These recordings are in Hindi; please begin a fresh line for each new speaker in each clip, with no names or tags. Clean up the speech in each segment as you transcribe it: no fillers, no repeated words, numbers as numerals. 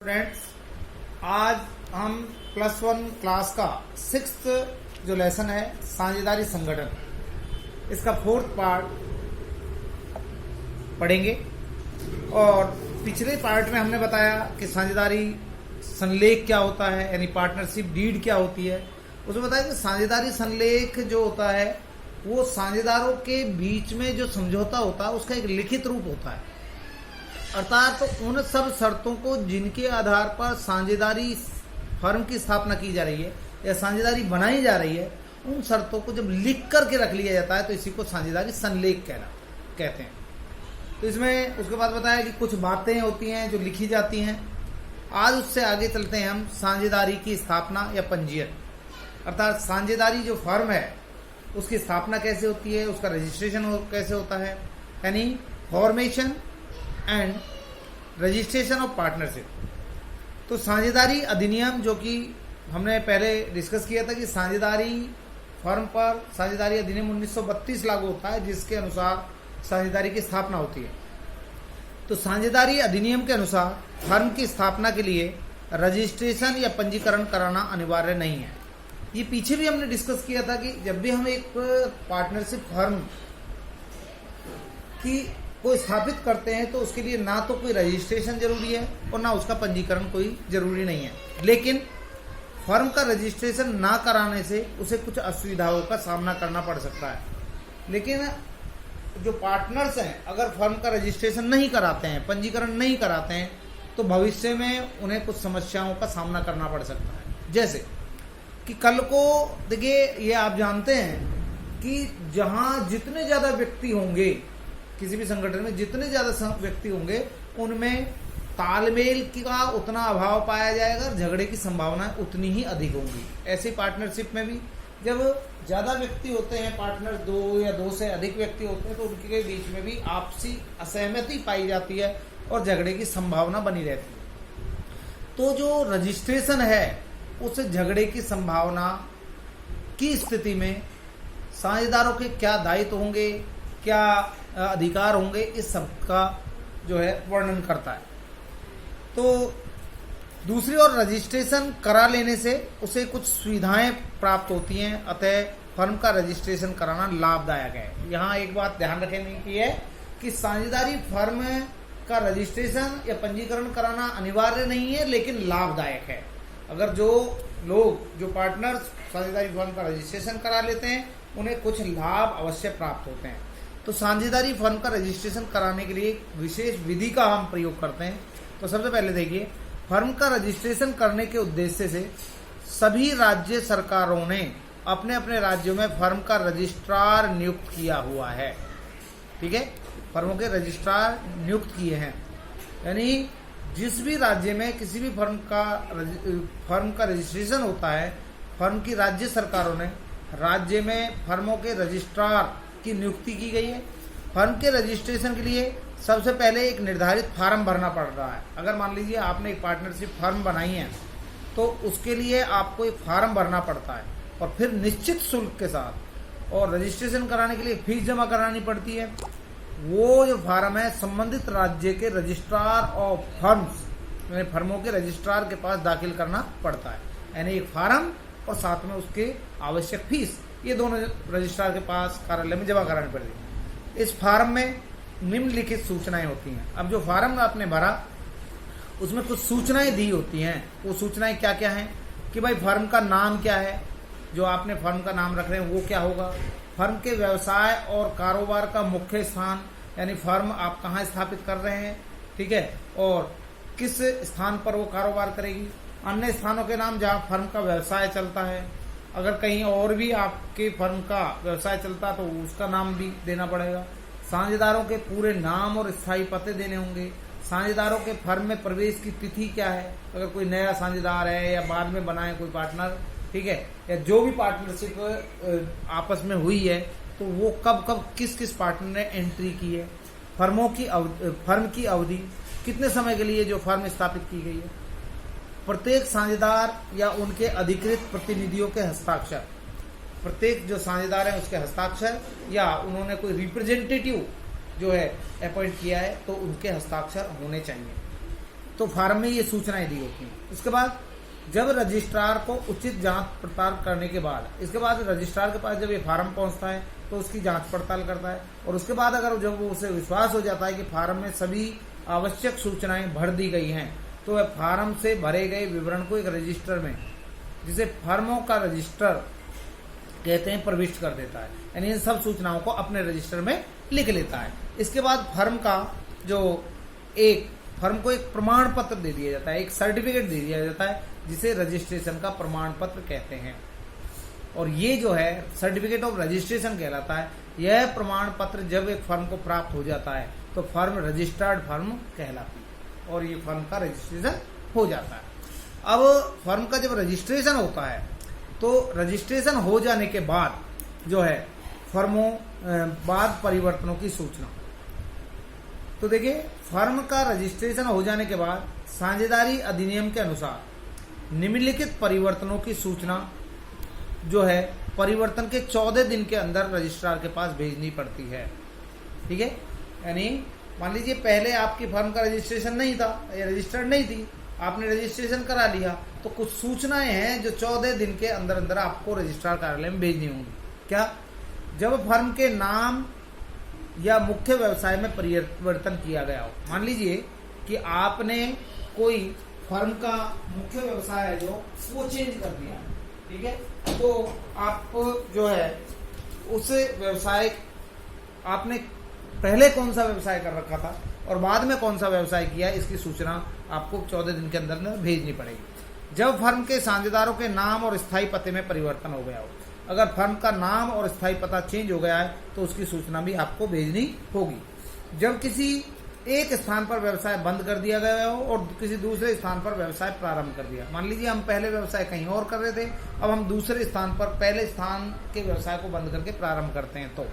स्टूडेंट्स, आज हम +1 क्लास का 6th जो लेसन है साझेदारी संगठन, इसका 4th पार्ट पढ़ेंगे। और पिछले पार्ट में हमने बताया कि साझेदारी संलेख क्या होता है, यानी पार्टनरशिप डीड क्या होती है। उसमें बताया कि साझेदारी संलेख जो होता है वो साझेदारों के बीच में जो समझौता होता है उसका एक लिखित रूप होता है, अर्थात तो उन सब शर्तों को जिनके आधार पर साझेदारी फर्म की स्थापना की जा रही है या साझेदारी बनाई जा रही है, उन शर्तों को जब लिख करके रख लिया जाता है तो इसी को साझेदारी संलेख कहते हैं। तो इसमें उसके बाद बताया कि कुछ बातें होती हैं जो लिखी जाती हैं। आज उससे आगे चलते हैं हम साझेदारी की स्थापना या पंजीयन, अर्थात साझेदारी जो फर्म है उसकी स्थापना कैसे होती है, उसका रजिस्ट्रेशन कैसे होता है, यानी formation and registration of partnership. तो साझेदारी अधिनियम, जो कि हमने पहले डिस्कस किया था कि साझेदारी फर्म पर साझेदारी अधिनियम 1932 लागू होता है, जिसके अनुसार साझेदारी की स्थापना होती है। तो साझेदारी अधिनियम के अनुसार फर्म की स्थापना के लिए रजिस्ट्रेशन या पंजीकरण कराना अनिवार्य नहीं है। ये पीछे भी हमने डिस्कस किया था कि जब भी हम एक पार्टनरशिप फर्म की को स्थापित करते हैं तो उसके लिए ना तो कोई रजिस्ट्रेशन जरूरी है और ना उसका पंजीकरण कोई जरूरी नहीं है। लेकिन फर्म का रजिस्ट्रेशन ना कराने से उसे कुछ असुविधाओं का सामना करना पड़ सकता है। लेकिन जो पार्टनर्स हैं, अगर फर्म का रजिस्ट्रेशन नहीं कराते हैं, पंजीकरण नहीं कराते हैं, तो भविष्य में उन्हें कुछ समस्याओं का सामना करना पड़ सकता है। जैसे कि कल को देखिए, ये आप जानते हैं कि जहां जितने ज्यादा व्यक्ति होंगे, किसी भी संगठन में जितने ज्यादा व्यक्ति होंगे, उनमें तालमेल का उतना अभाव पाया जाएगा और झगड़े की संभावना उतनी ही अधिक होंगी। ऐसे पार्टनरशिप में भी जब ज्यादा व्यक्ति होते हैं, पार्टनर 2 या 2 से अधिक व्यक्ति होते हैं, तो उनके बीच में भी आपसी असहमति पाई जाती है और झगड़े की संभावना बनी रहती है। तो जो रजिस्ट्रेशन है उस झगड़े की संभावना की स्थिति में साझेदारों के क्या दायित्व होंगे, क्या अधिकार होंगे, इस सब का जो है वर्णन करता है। तो दूसरी ओर रजिस्ट्रेशन करा लेने से उसे कुछ सुविधाएं प्राप्त होती हैं, अतः फर्म का रजिस्ट्रेशन कराना लाभदायक है। यहाँ एक बात ध्यान रखने की है कि साझेदारी फर्म का रजिस्ट्रेशन या पंजीकरण कराना अनिवार्य नहीं है, लेकिन लाभदायक है। अगर जो लोग, जो पार्टनर्स साझेदारी फर्म का रजिस्ट्रेशन करा लेते हैं, उन्हें कुछ लाभ अवश्य प्राप्त होते हैं। तो साझेदारी फर्म का रजिस्ट्रेशन कराने के लिए विशेष विधि का हम प्रयोग करते हैं। तो सबसे पहले देखिए, फर्म का रजिस्ट्रेशन करने के उद्देश्य से सभी राज्य सरकारों ने अपने अपने राज्यों में फर्म का रजिस्ट्रार नियुक्त किया हुआ है। ठीक है, फर्मों के रजिस्ट्रार नियुक्त किए हैं, यानी जिस भी राज्य में किसी भी फर्म का रजिस्ट्रेशन होता है, फर्म की राज्य सरकारों ने राज्य में फर्मों के रजिस्ट्रार की नियुक्ति की गई है। फर्म के रजिस्ट्रेशन के लिए सबसे पहले एक निर्धारित फार्म भरना पड़ रहा है। अगर मान लीजिए आपने एक पार्टनरशिप फर्म बनाई है तो उसके लिए आपको एक फार्म भरना पड़ता है और फिर निश्चित शुल्क के साथ, और रजिस्ट्रेशन कराने के लिए फीस जमा करानी पड़ती है। वो जो फार्म है संबंधित राज्य के रजिस्ट्रार ऑफ फर्म्स, यानी फर्मों के रजिस्ट्रार के पास दाखिल करना पड़ता है। यानी एक फार्म और साथ में उसके आवश्यक फीस, ये दोनों रजिस्ट्रार के पास कार्यालय में जमा करानी पड़ती है। इस फार्म में निम्नलिखित सूचनाएं होती हैं। अब जो फार्म आपने भरा उसमें कुछ सूचनाएं दी होती हैं। वो सूचनाएं क्या क्या हैं कि भाई फर्म का नाम क्या है, जो आपने फर्म का नाम रख रहे हैं वो क्या होगा, फर्म के व्यवसाय और कारोबार का मुख्य स्थान, यानी फर्म आप कहाँ स्थापित कर रहे हैं, ठीक है, और किस स्थान पर वो कारोबार करेगी, अन्य स्थानों के नाम जहाँ फर्म का व्यवसाय चलता है। अगर कहीं और भी आपके फर्म का व्यवसाय चलता तो उसका नाम भी देना पड़ेगा। साझेदारों के पूरे नाम और स्थायी पते देने होंगे। साझेदारों के फर्म में प्रवेश की तिथि क्या है, अगर कोई नया साझेदार है या बाद में बनाए कोई पार्टनर, ठीक है, या जो भी पार्टनरशिप आपस में हुई है तो वो कब कब किस किस पार्टनर ने एंट्री की है। फर्म की अवधि, कितने समय के लिए जो फर्म स्थापित की गई है। प्रत्येक साझेदार या उनके अधिकृत प्रतिनिधियों के हस्ताक्षर, प्रत्येक जो साझेदार है उसके हस्ताक्षर, या उन्होंने कोई रिप्रेजेंटेटिव जो है अपॉइंट किया है तो उनके हस्ताक्षर होने चाहिए। तो फार्म में ये सूचनाएं दी होती हैं। उसके बाद जब रजिस्ट्रार को उचित जांच पड़ताल करने के बाद, इसके बाद रजिस्ट्रार के पास जब ये फार्म पहुंचता है तो उसकी जांच पड़ताल करता है, और उसके बाद अगर जब उसे विश्वास हो जाता है कि फार्म में सभी आवश्यक सूचनाएं भर दी गई हैं, तो वह फार्म से भरे गए विवरण को एक रजिस्टर में, जिसे फर्मों का रजिस्टर कहते हैं, प्रविष्ट कर देता है। यानी इन सब सूचनाओं को अपने रजिस्टर में लिख लेता है। इसके बाद फर्म को एक प्रमाण पत्र दे दिया जाता है, एक सर्टिफिकेट दे दिया जाता है, जिसे रजिस्ट्रेशन का प्रमाण पत्र कहते हैं। और ये जो है सर्टिफिकेट ऑफ रजिस्ट्रेशन कहलाता है। यह प्रमाण पत्र जब एक फर्म को प्राप्त हो जाता है तो फर्म रजिस्टर्ड फर्म कहलाती है और ये फर्म का रजिस्ट्रेशन हो जाता है। अब फर्म का जब रजिस्ट्रेशन होता है तो रजिस्ट्रेशन हो जाने के बाद जो है फर्मों बाद परिवर्तनों की सूचना। तो देखिए, फर्म का रजिस्ट्रेशन हो जाने के बाद साझेदारी अधिनियम के अनुसार निम्नलिखित परिवर्तनों की सूचना जो है परिवर्तन के 14 दिन के अंदर रजिस्ट्रार के पास भेजनी पड़ती है। ठीक है, यानी मान लीजिए पहले आपकी फर्म का रजिस्ट्रेशन नहीं था या रजिस्टर्ड नहीं थी, आपने रजिस्ट्रेशन करा लिया, तो कुछ सूचनाएं हैं जो 14 दिन के अंदर अंदर आपको रजिस्ट्रार कार्यालय में भेजनी होंगी। क्या? जब फर्म के नाम या मुख्य व्यवसाय में परिवर्तन किया गया हो। मान लीजिए कि आपने कोई फर्म का मुख्य व्यवसाय है जो वो चेंज कर दिया, ठीक है, तो आप जो है उस व्यवसाय, आपने पहले कौन सा व्यवसाय कर रखा था और बाद में कौन सा व्यवसाय किया, इसकी सूचना आपको 14 दिन के अंदर भेजनी पड़ेगी। जब फर्म के साझेदारों के नाम और स्थायी पते में परिवर्तन हो गया हो, अगर फर्म का नाम और स्थायी पता चेंज हो गया है तो उसकी सूचना भी आपको भेजनी होगी। जब किसी एक स्थान पर व्यवसाय बंद कर दिया गया हो और किसी दूसरे स्थान पर व्यवसाय प्रारंभ कर दिया, मान लीजिए हम पहले व्यवसाय कहीं और कर रहे थे, अब हम दूसरे स्थान पर पहले स्थान के व्यवसाय को बंद करके प्रारंभ करते हैं। तो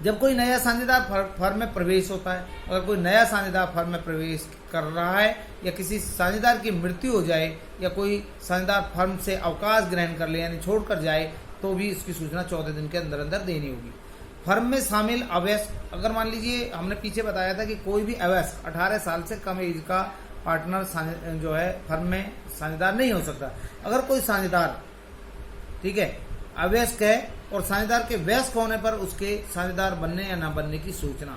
जब कोई नया साझेदार फर्म में प्रवेश होता है, अगर कोई नया साझेदार फर्म में प्रवेश कर रहा है या किसी साझेदार की मृत्यु हो जाए या कोई साझेदार फर्म से अवकाश ग्रहण कर ले यानी छोड़कर जाए, तो भी इसकी सूचना 14 दिन के अंदर अंदर देनी होगी। फर्म में शामिल अवयस्क, अगर मान लीजिए हमने पीछे बताया था कि कोई भी अवयस्क 18 साल से कम एज का पार्टनर जो है फर्म में साझेदार नहीं हो सकता। अगर कोई साझेदार, ठीक है, अवयस्क है और साझेदार के वयस्क होने पर उसके साझेदार बनने या न बनने की सूचना,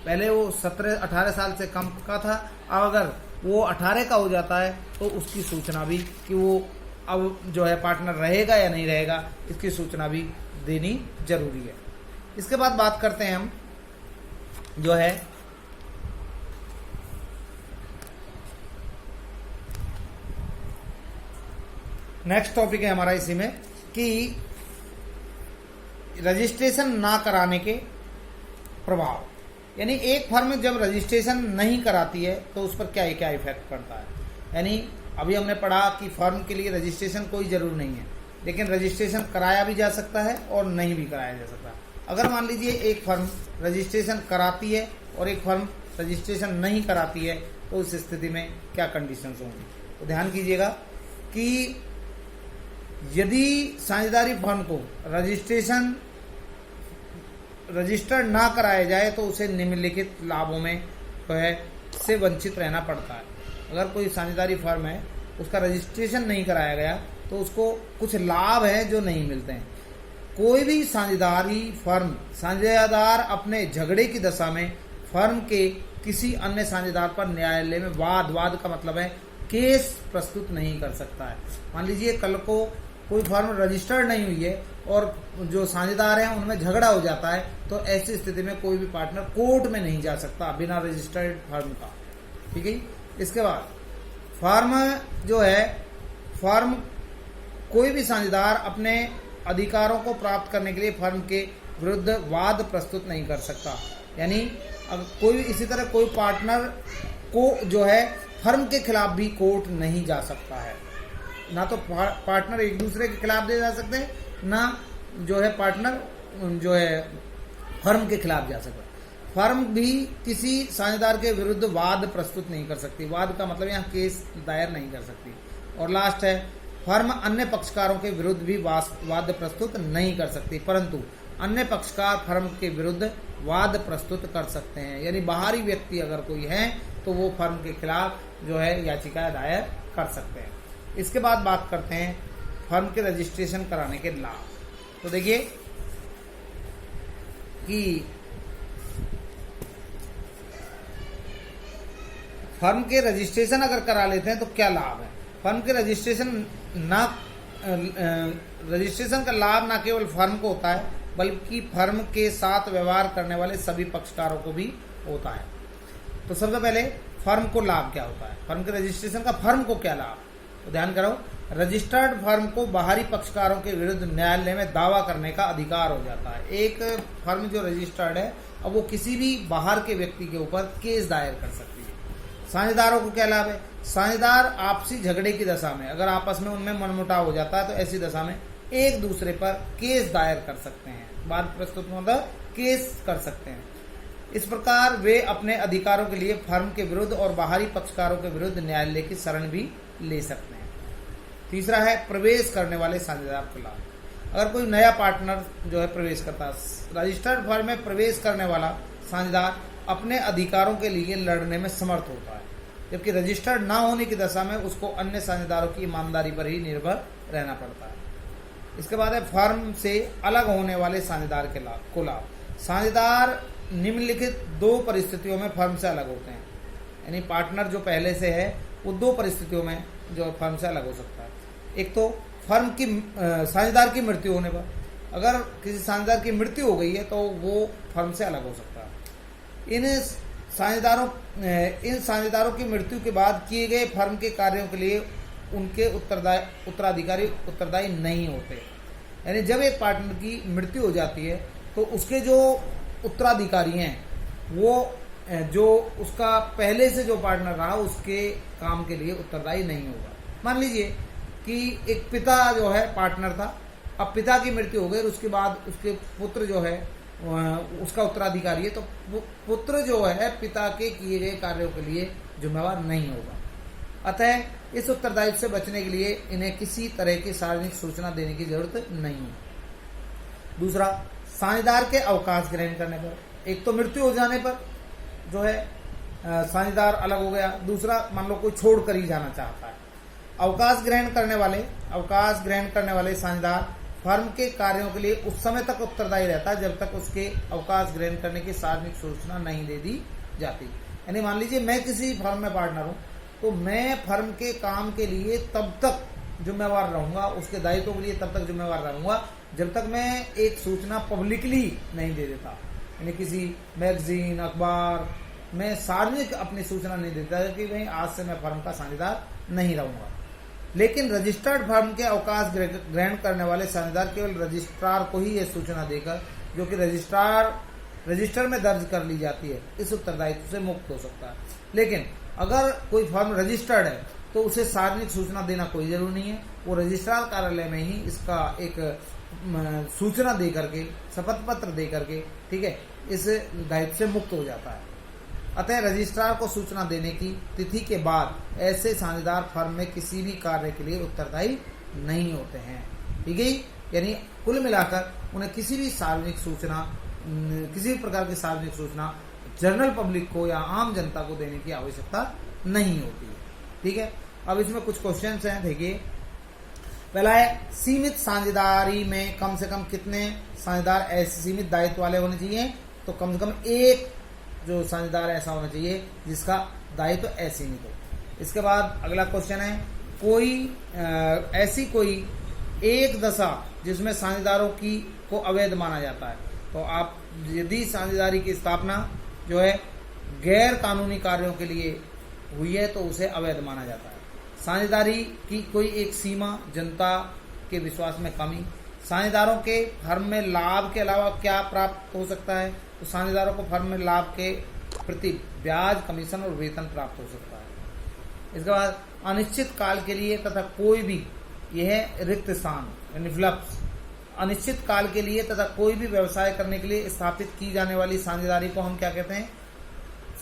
पहले वो 18 साल से कम का था, अब अगर वो 18 का हो जाता है तो उसकी सूचना भी कि वो अब जो है पार्टनर रहेगा या नहीं रहेगा, इसकी सूचना भी देनी जरूरी है। इसके बाद बात करते हैं हम जो है नेक्स्ट टॉपिक है हमारा इसी में कि रजिस्ट्रेशन ना कराने के प्रभाव। यानी एक फर्म जब रजिस्ट्रेशन नहीं कराती है तो उस पर क्या क्या इफेक्ट पड़ता है। यानी अभी हमने पढ़ा कि फर्म के लिए रजिस्ट्रेशन कोई जरूर नहीं है, लेकिन रजिस्ट्रेशन कराया भी जा सकता है और नहीं भी कराया जा सकता। अगर मान लीजिए एक फर्म रजिस्ट्रेशन कराती है और एक फर्म रजिस्ट्रेशन नहीं कराती है, तो उस स्थिति में क्या कंडीशंस होंगी, तो ध्यान कीजिएगा कि यदि साझेदारी फर्म को रजिस्टर्ड ना कराया जाए तो उसे निम्नलिखित लाभों में जो है से वंचित रहना पड़ता है। अगर कोई साझेदारी फर्म है उसका रजिस्ट्रेशन नहीं कराया गया तो उसको कुछ लाभ है जो नहीं मिलते हैं। कोई भी साझेदार अपने झगड़े की दशा में फर्म के किसी अन्य साझेदार पर न्यायालय में वाद का मतलब है केस प्रस्तुत नहीं कर सकता है। मान लीजिए कल को कोई फर्म रजिस्टर्ड नहीं हुई है और जो साझेदार हैं उनमें झगड़ा हो जाता है, तो ऐसी स्थिति में कोई भी पार्टनर कोर्ट में नहीं जा सकता बिना रजिस्टर्ड फर्म का। ठीक है। इसके बाद फर्म जो है, फर्म कोई भी साझेदार अपने अधिकारों को प्राप्त करने के लिए फर्म के विरुद्ध वाद प्रस्तुत नहीं कर सकता। यानी अगर कोई इसी तरह कोई पार्टनर को जो है फर्म के खिलाफ भी कोर्ट नहीं जा सकता है। ना तो पार्टनर एक दूसरे के खिलाफ दे जा सकते हैं, ना जो है पार्टनर जो है फर्म के खिलाफ जा सकता है। फर्म भी किसी साझेदार के विरुद्ध वाद प्रस्तुत नहीं कर सकती। वाद का मतलब यहाँ केस दायर नहीं कर सकती। और लास्ट है, फर्म अन्य पक्षकारों के विरुद्ध भी वाद प्रस्तुत नहीं कर सकती, परंतु अन्य पक्षकार फर्म के विरुद्ध वाद प्रस्तुत कर सकते हैं। यानी बाहरी व्यक्ति अगर कोई है तो वो फर्म के खिलाफ जो है याचिका दायर कर सकते हैं। इसके बाद बात करते हैं फर्म के रजिस्ट्रेशन कराने के लाभ। तो देखिए कि फर्म के रजिस्ट्रेशन अगर करा लेते हैं तो क्या लाभ है। फर्म के रजिस्ट्रेशन का लाभ न केवल फर्म को होता है बल्कि फर्म के साथ व्यवहार करने वाले सभी पक्षकारों को भी होता है। तो सबसे पहले फर्म को लाभ क्या होता है, फर्म के रजिस्ट्रेशन का फर्म को क्या लाभ। तो ध्यान करो, रजिस्टर्ड फर्म को बाहरी पक्षकारों के विरुद्ध न्यायालय में दावा करने का अधिकार हो जाता है। एक फर्म जो रजिस्टर्ड है अब वो किसी भी बाहर के व्यक्ति के ऊपर केस दायर कर सकती है। साझेदारों को क्या लाभ है, साझेदार आपसी झगड़े की दशा में अगर आपस में उनमें मनमुटाव हो जाता है तो ऐसी दशा में एक दूसरे पर केस दायर कर सकते हैं, वाद प्रस्तुत मतलब केस कर सकते हैं। इस प्रकार वे अपने अधिकारों के लिए फर्म के विरुद्ध और बाहरी पक्षकारों के विरुद्ध न्यायालय की शरण भी ले सकते हैं। तीसरा है प्रवेश करने वाले साझेदार को लाभ। अगर कोई नया पार्टनर जो है प्रवेश करता है, रजिस्टर्ड फर्म में प्रवेश करने वाला साझेदार अपने अधिकारों के लिए लड़ने में समर्थ होता है, जबकि रजिस्टर्ड ना होने की दशा में उसको अन्य साझेदारों की ईमानदारी पर ही निर्भर रहना पड़ता है। इसके बाद है फर्म से अलग होने वाले साझेदार के को लाभ। साझेदार निम्नलिखित दो परिस्थितियों में फर्म से अलग होते हैं, यानी पार्टनर जो पहले से है वो दो परिस्थितियों में जो फर्म से अलग हो सकता है। एक तो फर्म की साझेदार की मृत्यु होने पर, अगर किसी साझेदार की मृत्यु हो गई है तो वो फर्म से अलग हो सकता है। इन साझेदारों की मृत्यु के बाद किए गए फर्म के कार्यों के लिए उनके उत्तराधिकारी उत्तरदायी नहीं होते, यानी जब एक पार्टनर की मृत्यु हो जाती है तो उसके जो उत्तराधिकारी हैं वो जो उसका पहले से जो पार्टनर रहा उसके काम के लिए उत्तरदायी नहीं होगा। मान लीजिए कि एक पिता जो है पार्टनर था, अब पिता की मृत्यु हो गई और उसके बाद उसके पुत्र जो है उसका उत्तराधिकारी है, तो पुत्र जो है पिता के किए गए कार्यों के लिए जिम्मेवार नहीं होगा। अतः इस उत्तरदायित्व से बचने के लिए इन्हें किसी तरह की सार्वजनिक सूचना देने की जरूरत नहीं है। दूसरा, साझेदार के अवकाश ग्रहण करने पर, एक तो मृत्यु हो जाने पर जो है साझेदार अलग हो गया, दूसरा मान लो कोई छोड़ कर ही जाना चाहता है। अवकाश ग्रहण करने वाले साझेदार फर्म के कार्यों के लिए उस समय तक उत्तरदायी रहता है जब तक उसके अवकाश ग्रहण करने की सार्वजनिक सूचना नहीं दे दी जाती। यानी मान लीजिए मैं किसी फर्म में पार्टनर हूं तो मैं फर्म के काम के लिए तब तक जिम्मेवार रहूंगा, उसके दायित्वों के लिए तब तक जिम्मेवार रहूंगा जब तक मैं एक सूचना पब्लिकली नहीं दे देता, यानी किसी मैगजीन अखबार में सार्वजनिक अपनी सूचना नहीं देता कि भाई आज से मैं फर्म का साझेदार नहीं रहूंगा। लेकिन रजिस्टर्ड फर्म के अवकाश ग्रहण करने वाले साझेदार केवल रजिस्ट्रार को ही यह सूचना देकर, जो कि रजिस्टर में दर्ज कर ली जाती है, इस उत्तरदायित्व से मुक्त हो सकता है। लेकिन अगर कोई फर्म रजिस्टर्ड है तो उसे सार्वजनिक सूचना देना कोई जरूरी नहीं है, वो रजिस्ट्रार कार्यालय में ही इसका एक सूचना दे करके, शपथ पत्र दे करके, ठीक है, इस दायित्व से मुक्त हो जाता है। अतः रजिस्ट्रार को सूचना देने की तिथि के बाद ऐसे साझेदार फर्म में किसी भी कार्य के लिए उत्तरदायी नहीं होते हैं, ठीक है। यानी कुल मिलाकर उन्हें किसी भी सार्वजनिक सूचना, किसी भी प्रकार की सार्वजनिक सूचना जनरल पब्लिक को या आम जनता को देने की आवश्यकता नहीं होती है, ठीक है। अब इसमें कुछ क्वेश्चंस हैं, देखिए। पहला है, सीमित साझेदारी में कम से कम कितने साझेदार ऐसे सीमित दायित्व वाले होने चाहिए? तो कम से कम एक जो साझेदार ऐसा होना चाहिए जिसका दायित्व असीमित हो। इसके बाद अगला क्वेश्चन है, ऐसी कोई एक दशा जिसमें साझेदारों की को अवैध माना जाता है। तो आप यदि साझेदारी की स्थापना जो है गैर कानूनी कार्यों के लिए हुई है तो उसे अवैध माना जाता है। साझेदारी की कोई एक सीमा, जनता के विश्वास में कमी, साझेदारों के फर्म में लाभ के अलावा क्या प्राप्त हो सकता है? तो साझेदारों को फर्म में लाभ के प्रति ब्याज, कमीशन और वेतन प्राप्त हो सकता है। इसके बाद अनिश्चित काल के लिए तथा कोई भी, यह रिक्त स्थान यानी फ्लप्स, अनिश्चित काल के लिए तथा कोई भी व्यवसाय करने के लिए स्थापित की जाने वाली साझेदारी को हम क्या कहते हैं?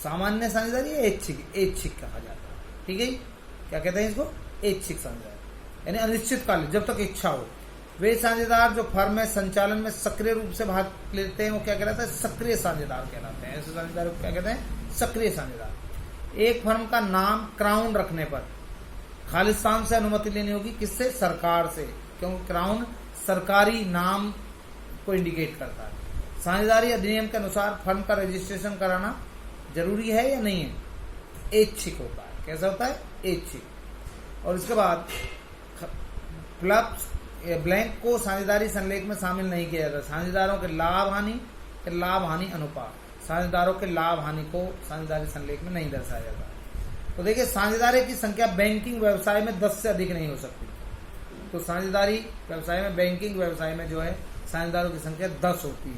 सामान्य साझेदारी या ऐच्छिक कहा जाता है, ठीक है। क्या कहते हैं इसको? ऐच्छिक साझेदारी, यानी अनिश्चित काल जब तक इच्छा हो। वे साझेदार जो फर्म में संचालन में सक्रिय रूप से भाग लेते हैं वो क्या कहलाता है? सक्रिय साझेदार कहलाते हैं। ऐसे साझेदार को क्या कहते हैं? सक्रिय साझेदार। एक फर्म का नाम क्राउन रखने पर खालिस्तान से अनुमति लेनी होगी, किससे? सरकार से, क्योंकि क्राउन सरकारी नाम को इंडिकेट करता है। साझेदारी अधिनियम के अनुसार फर्म का रजिस्ट्रेशन कराना जरूरी है या नहीं है? ऐच्छिक होता है। कैसा होता है? ऐच्छिक। और इसके बाद ब्लैंक को साझेदारी संलेख में शामिल नहीं किया जाता। साझेदारों के लाभ हानि अनुपात, साझेदारों के लाभ हानि को साझेदारी संलेख में नहीं दर्शाया जाता। तो देखिए, साझेदारी की संख्या बैंकिंग व्यवसाय में 10 से अधिक नहीं हो सकती। तो साझेदारी व्यवसाय में, बैंकिंग व्यवसाय में जो है साझेदारों की संख्या 10 होती है,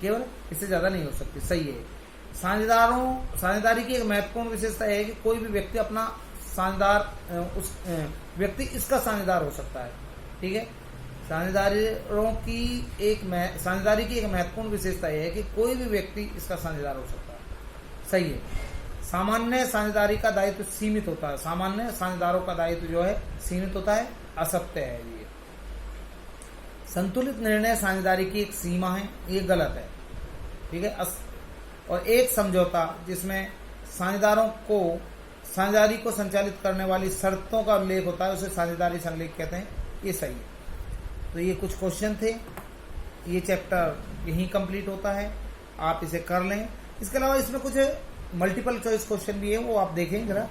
केवल इससे ज्यादा नहीं हो सकती। सही है। साझेदारी की एक महत्वपूर्ण विशेषता है कि कोई भी व्यक्ति अपना साझेदार, उस व्यक्ति इसका साझेदार हो सकता है। ठीक है। साझेदारी की एक महत्वपूर्ण विशेषता यह है कि कोई भी व्यक्ति इसका साझेदार हो सकता है। सही है। सामान्य साझेदारी का दायित्व सीमित होता है। सामान्य साझेदारों का दायित्व जो है सीमित होता है, असत्य है ये। संतुलित निर्णय साझेदारी की एक सीमा है, ये गलत है। ठीक है। और एक समझौता जिसमें साझेदारी को संचालित करने वाली शर्तों का उल्लेख होता है, उसे साझेदारी संलेख कहते हैं, ये सही है। तो ये कुछ क्वेश्चन थे, ये चैप्टर यहीं कंप्लीट होता है, आप इसे कर लें। इसके अलावा इसमें कुछ मल्टीपल चॉइस क्वेश्चन भी है, वो आप देखें जरा।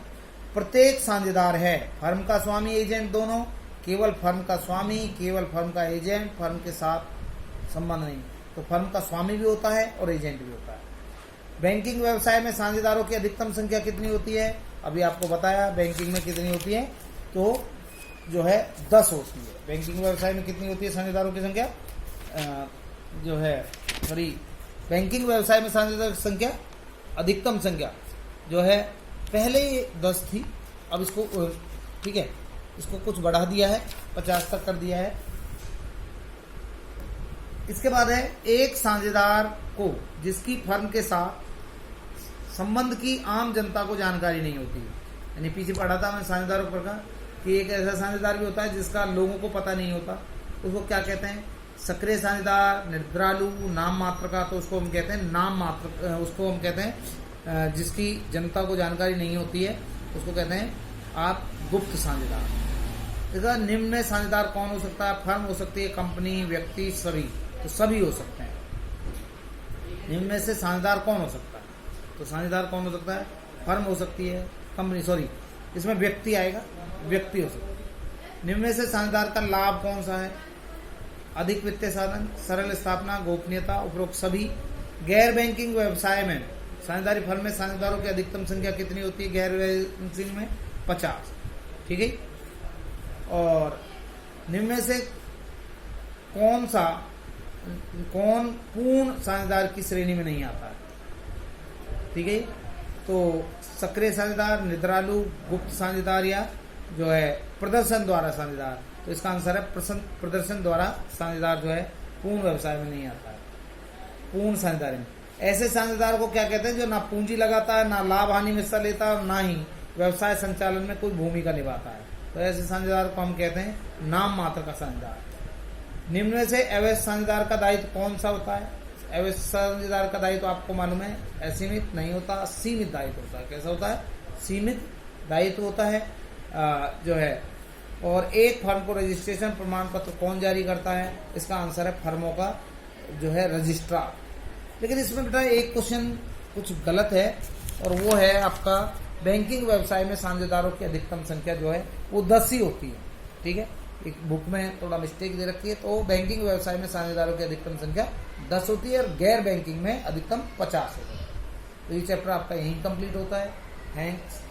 प्रत्येक साझेदार है फर्म का स्वामी एजेंट दोनों, केवल फर्म का स्वामी, केवल फर्म का एजेंट, फर्म के साथ संबंध नहीं। तो फर्म का स्वामी भी होता है और एजेंट भी होता है। बैंकिंग व्यवसाय में साझेदारों की अधिकतम संख्या कितनी होती है? अभी आपको बताया बैंकिंग में कितनी होती है, तो जो है 10 होती है। बैंकिंग व्यवसाय में कितनी होती है साझेदारों की संख्या? जो है सॉरी, बैंकिंग व्यवसाय में साझेदारों की संख्या, अधिकतम संख्या जो है पहले 10 थी, अब इसको ठीक है, इसको कुछ बढ़ा दिया है, 50 तक कर दिया है। इसके बाद है एक साझेदार को जिसकी फर्म के साथ संबंध की आम जनता को जानकारी नहीं होती। यानी पीछे पढ़ा था मैं साझेदारों पर का कि एक ऐसा साझेदार भी होता है जिसका लोगों को पता नहीं होता, उसको क्या कहते हैं? सक्रिय साझेदार, निद्रालु, नाम मात्र का, तो उसको हम कहते हैं नाम मात्र, उसको हम कहते हैं जिसकी जनता को जानकारी नहीं होती है, उसको कहते हैं आप गुप्त साझेदार। इसका निम्न में साझेदार कौन हो सकता है? फर्म हो सकती है, कंपनी, व्यक्ति, सभी, तो सभी हो सकते हैं। निम्न में से साझेदार कौन हो सकता है? तो साझेदार कौन हो सकता है? फर्म हो सकती है, कंपनी, सॉरी इसमें व्यक्ति आएगा, व्यक्ति हो सकता है। निम्न में से साझेदार का लाभ कौन सा है? अधिक वित्तीय साधन, सरल स्थापना, गोपनीयता, उपरोक्त सभी। गैर बैंकिंग व्यवसाय में साझेदारी फर्म में साझेदारों की अधिकतम संख्या कितनी होती है? गैर बैंकिंग में 50। ठीक है। और निम्न में से कौन पूर्ण साझेदार की श्रेणी में नहीं आता है? ठीक है। तो सक्रिय साझेदार, निद्रालु, गुप्त साझेदार, या जो है प्रदर्शन द्वारा साझेदार। तो इसका आंसर है प्रदर्शन द्वारा साझेदार जो है पूर्ण व्यवसाय में नहीं आता है। पूर्ण साझेदारी में ऐसे साझेदार को क्या कहते हैं? जो ना पूंजी लगाता है, ना लाभ हानि में हिस्सा लेता है, और ना ही व्यवसाय संचालन में कोई भूमिका निभाता है। तो ऐसे साझेदार को हम कहते हैं नाम मात्र का साझेदार। निम्न में से अवैध साझेदार का दायित्व कौन सा होता है? अवैध साझेदार का दायित्व आपको मालूम है, असीमित नहीं होता, सीमित दायित्व होता है। कैसा होता है? सीमित दायित्व होता है जो है। और एक फर्म को रजिस्ट्रेशन प्रमाण पत्र कौन जारी करता है? इसका आंसर है फर्मों का जो है रजिस्ट्रार। लेकिन इसमें बेटा एक क्वेश्चन कुछ गलत है, और वो है आपका बैंकिंग व्यवसाय में साझेदारों की अधिकतम संख्या जो है वो 10 ही होती है। ठीक है। एक बुक में थोड़ा मिस्टेक दे रखी है, तो बैंकिंग व्यवसाय में साझेदारों की अधिकतम संख्या 10 होती है, और गैर बैंकिंग में अधिकतम 50 होती है। तो ये चैप्टर आपका यहीं कंप्लीट होता है। थैंक्स।